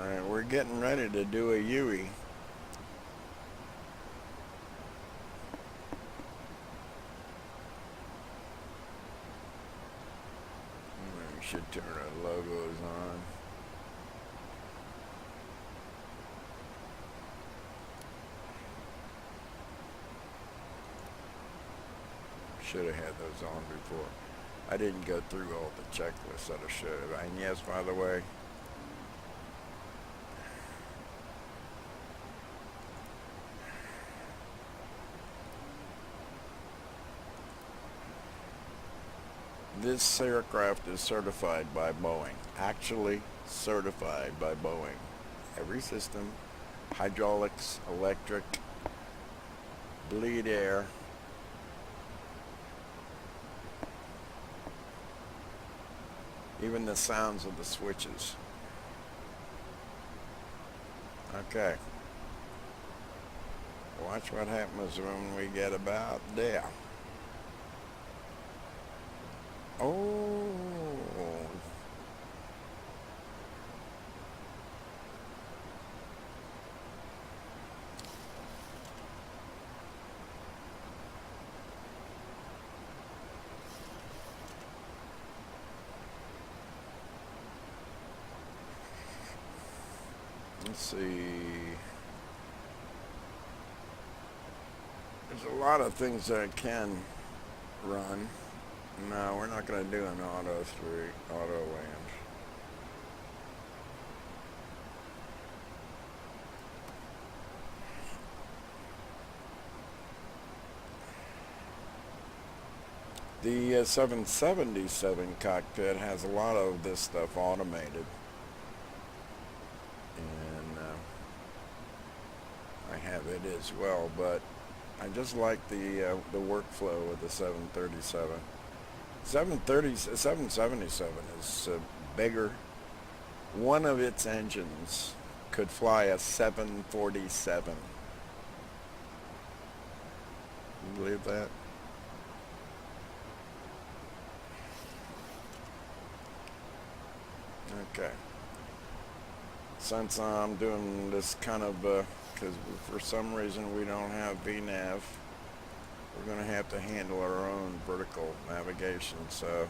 Alright, we're getting ready to do a UE. We should turn our logos on. Should have had those on before. I didn't go through all the checklists that I should have. And yes, by the way, this aircraft is certified by Boeing. Actually certified by Boeing. Every system, hydraulics, electric, bleed air, even the sounds of the switches. Okay. Watch what happens when we get about there. Oh. Let's see. There's a lot of things that I can run. No, we're not going to do an auto land. The 777 cockpit has a lot of this stuff automated. I have it as well, but I just like the workflow of the 737. 777 is bigger. One of its engines could fly a 747. You believe that? Okay. Since I'm doing this kind of because for some reason we don't have VNAV, we're going to have to handle our own vertical navigation. So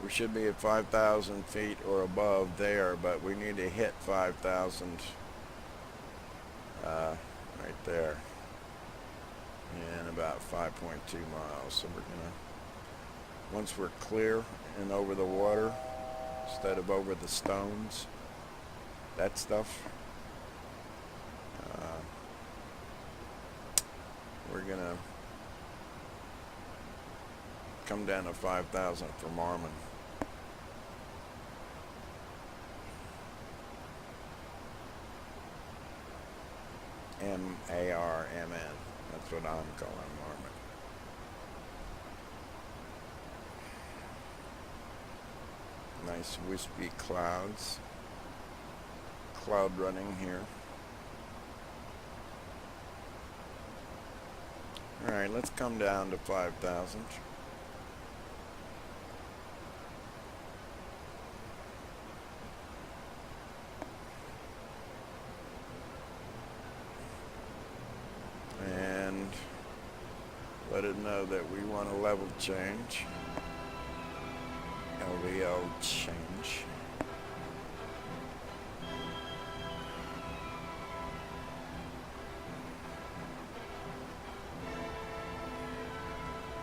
we should be at 5,000 feet or above there, but we need to hit 5,000 right there in about 5.2 miles. So we're going to, once we're clear and over the water instead of over the stones, that stuff, we're gonna come down to 5,000 for Marmon. M-A-R-M-N. That's what I'm calling Marmon. Nice wispy clouds. Cloud running here. Alright, let's come down to 5,000. And let it know that we want a level change. LVL change.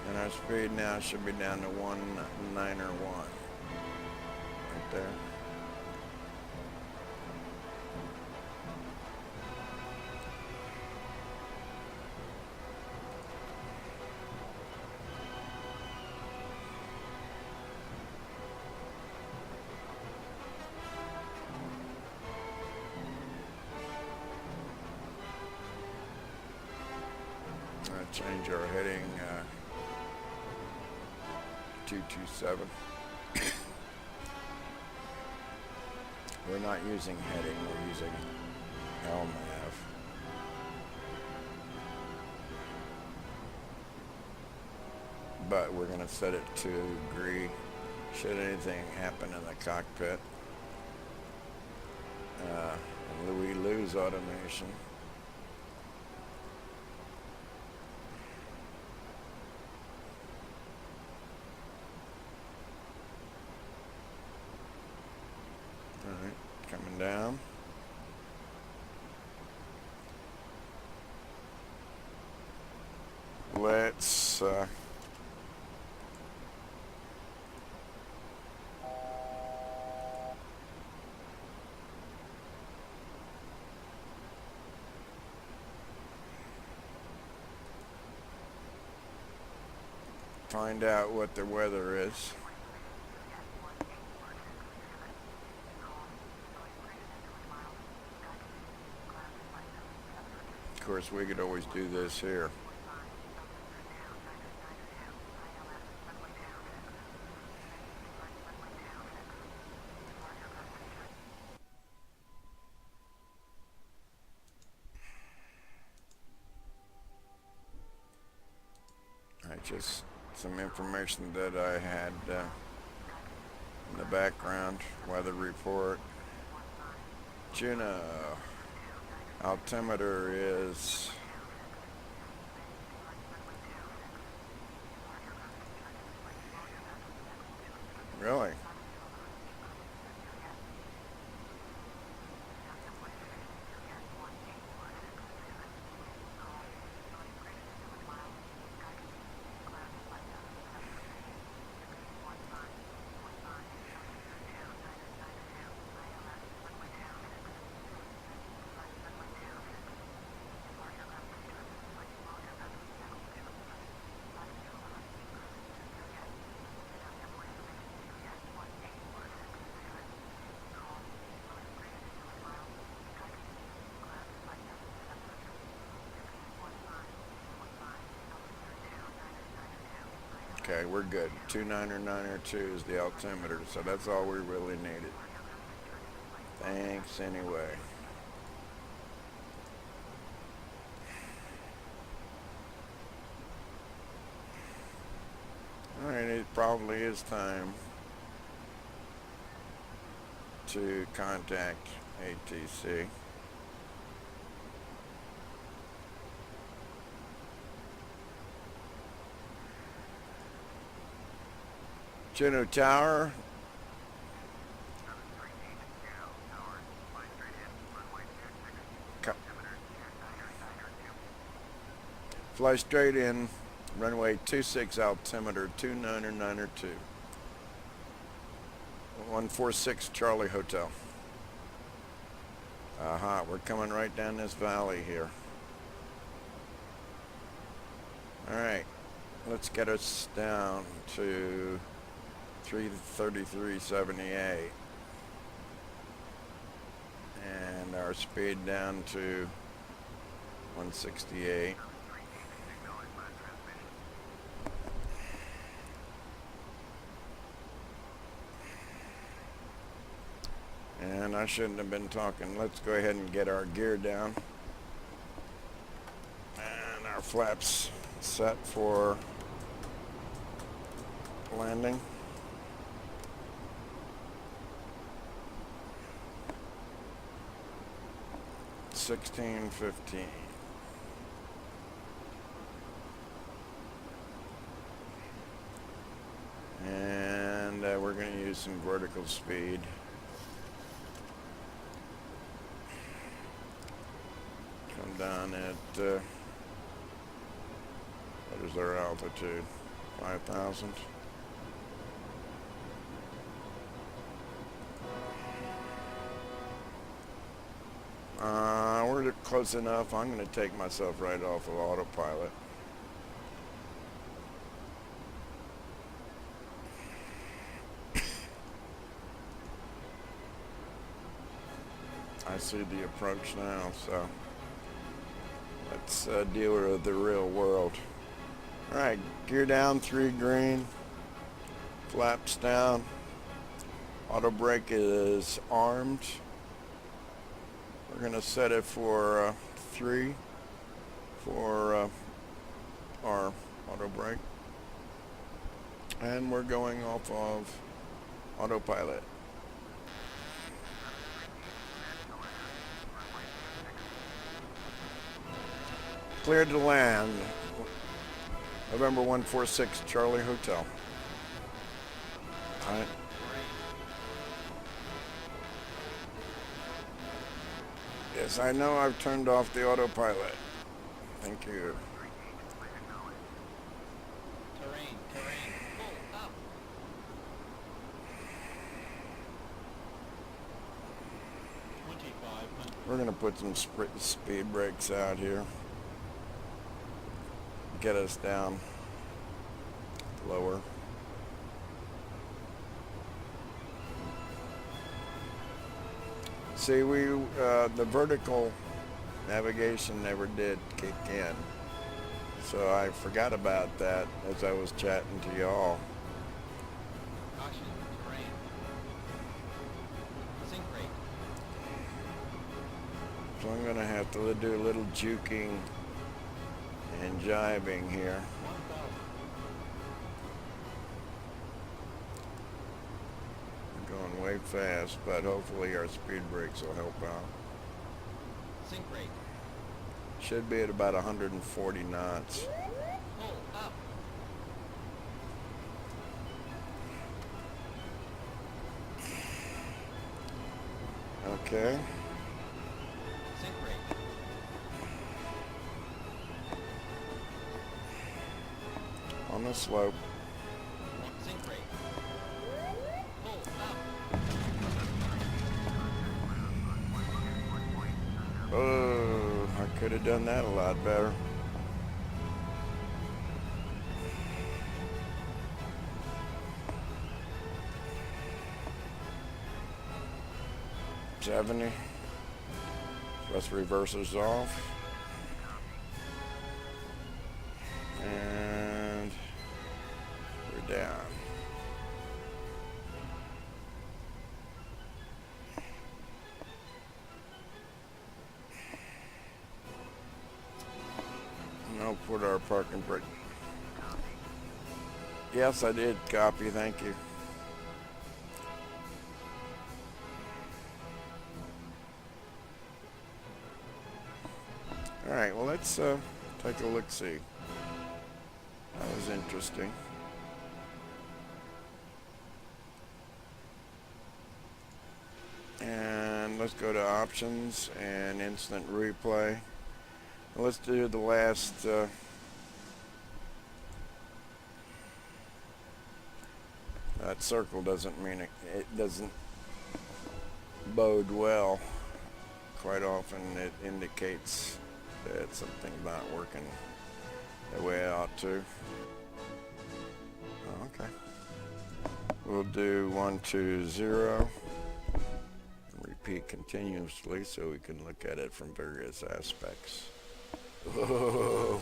And our speed now should be down to 191. Right there. Change our heading 227. We're not using heading, we're using RNAV. But we're going to set it to agree should anything happen in the cockpit. and we lose automation. Alright, coming down. Let's find out what the weather is. Of course, we could always do this here. Just some information that I had in the background. Weather report. Jeauno. Altimeter is really. Okay, we're good. 29902 is the altimeter, so that's all we really needed. Thanks anyway. Alright, it probably is time to contact ATC. Jeauno Tower. Fly straight in, runway 26 altimeter 29902. 146 Charlie Hotel. Aha, we're coming right down this valley here. Alright, let's get us down to 333.78 and our speed down to 168. And I shouldn't have been talking. Let's go ahead and get our gear down and our flaps set for landing. $16.15. And we're going to use some vertical speed. Come down at what is our altitude? 5,000. We're close enough. I'm going to take myself right off of autopilot. I see the approach now, so let's deal with the real world. Alright, gear down, 3 green, flaps down, auto brake is armed. We're going to set it for 3 for our auto brake, and we're going off of autopilot. Cleared to land. November 146, Charlie Hotel. All right. Yes, I know I've turned off the autopilot. Thank you. Terrain. Pull up. We're going to put some speed brakes out here. Get us down lower. See, the vertical navigation never did kick in. So I forgot about that as I was chatting to y'all. Caution, terrain. Sink rate. So I'm going to have to do a little juking and jiving here. 1,000. Going way fast, but hopefully our speed brakes will help out. Sink rate. Should be at about 140 knots. Pull up. Okay. Sink rate. On the slope. Sink rate. Pull up. Oh, I could have done that a lot better. $70. Let's reverses off. And we're down. And I'll put our parking brake. Yes, I did copy, thank you. All right, well, let's take a look-see. That was interesting. And let's go to options and instant replay. And let's do the last that circle doesn't mean it doesn't bode well. Quite often it indicates that something's not working the way it ought to. Oh, okay. We'll do 1, 2, 0. Repeat continuously so we can look at it from various aspects. Whoa.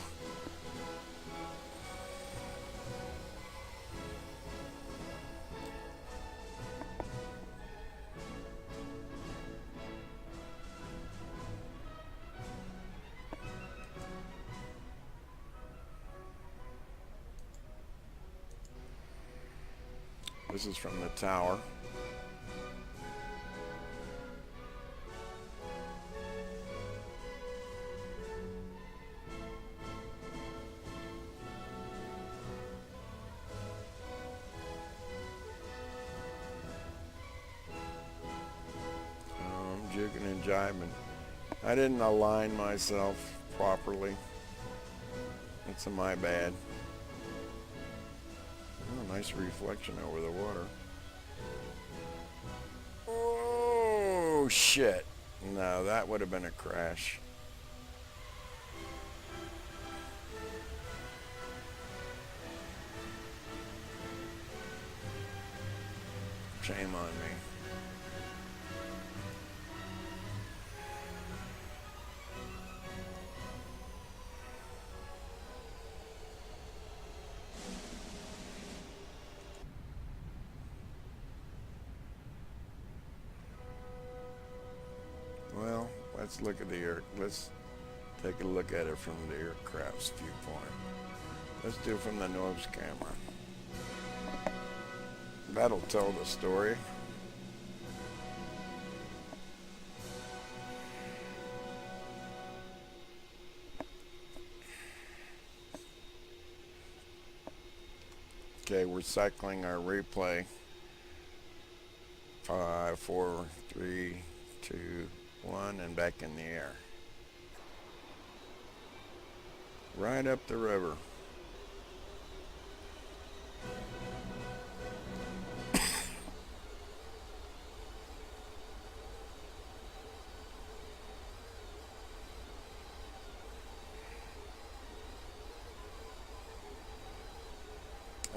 This is from the tower. I'm juking and jiving. I didn't align myself properly. That's my bad. Oh, nice reflection over the water. Oh, shit. No, that would have been a crash. Shame on me. Well, let's look at let's take a look at it from the aircraft's viewpoint. Let's do it from the nose camera. That'll tell the story. Okay, we're cycling our replay. 5, 4, 3, 2, 1, and back in the air. Right up the river.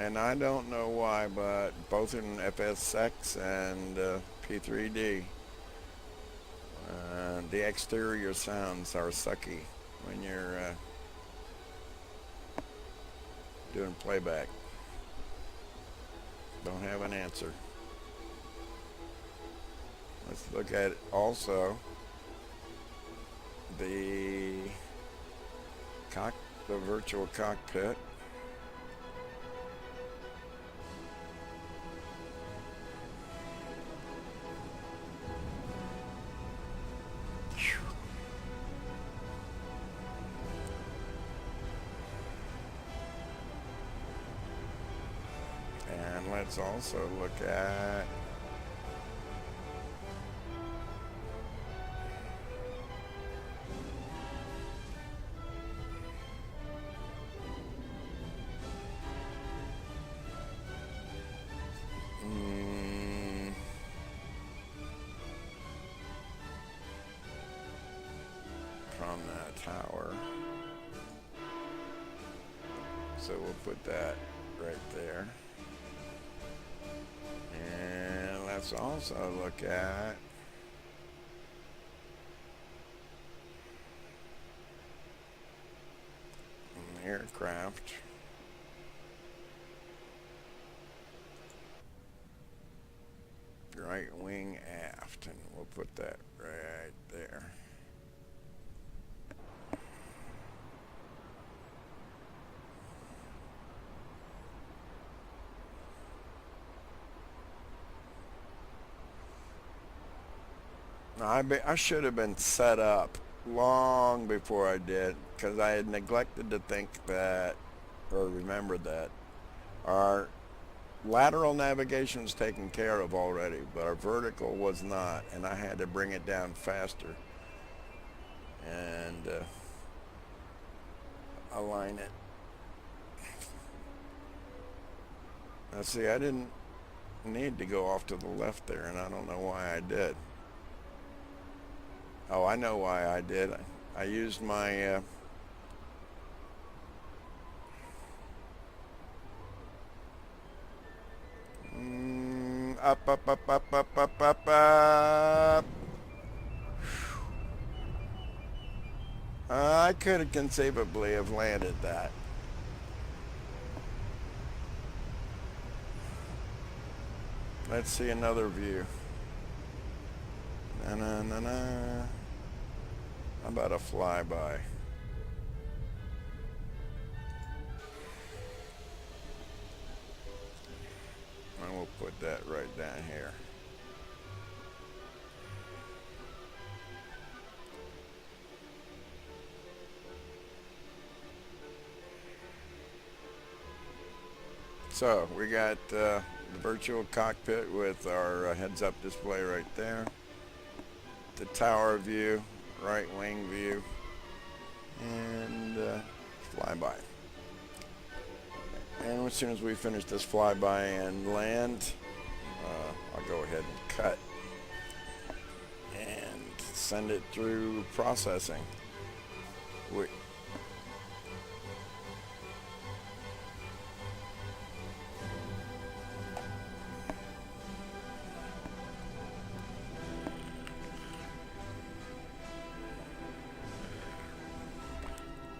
And I don't know why, but both in FSX and P3D, the exterior sounds are sucky when you're doing playback. Don't have an answer. Let's look at also the virtual cockpit. And let's also look at from that tower. So we'll put that right there. And let's also look at an aircraft. Right wing aft, and we'll put that right there. I should have been set up long before I did, because I had neglected to think that, or remembered that, our lateral navigation was taken care of already, but our vertical was not, and I had to bring it down faster and align it. Now see, I didn't need to go off to the left there, and I don't know why I did. Oh, I know why I did. I used my up, up, up, up, up, up, up, up. I could have conceivably have landed that. Let's see another view. Na na na na. How about a flyby? And we'll put that right down here. So we got the virtual cockpit with our heads-up display right there. The tower view, right wing view, and flyby. And as soon as we finish this flyby and land, I'll go ahead and cut and send it through processing.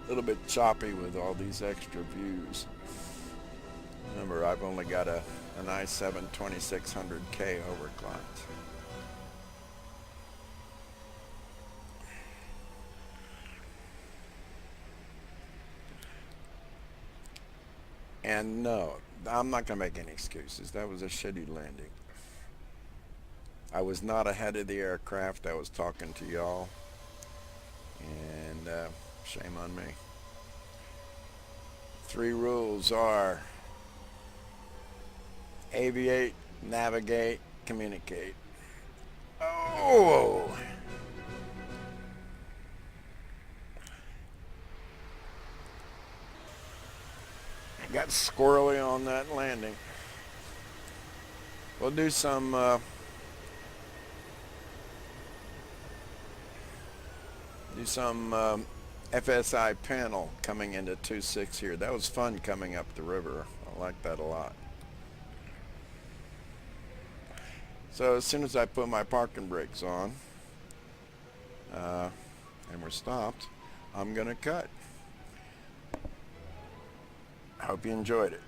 A little bit choppy with all these extra views. Remember, I've only got an i7 2600K overclocked. And no, I'm not going to make any excuses. That was a shitty landing. I was not ahead of the aircraft. I was talking to y'all. And shame on me. 3 rules are aviate, navigate, communicate. Oh! Got squirrely on that landing. We'll do some FSI panel coming into 2.6 here. That was fun coming up the river. I like that a lot. So as soon as I put my parking brakes on and we're stopped, I'm gonna cut. I hope you enjoyed it.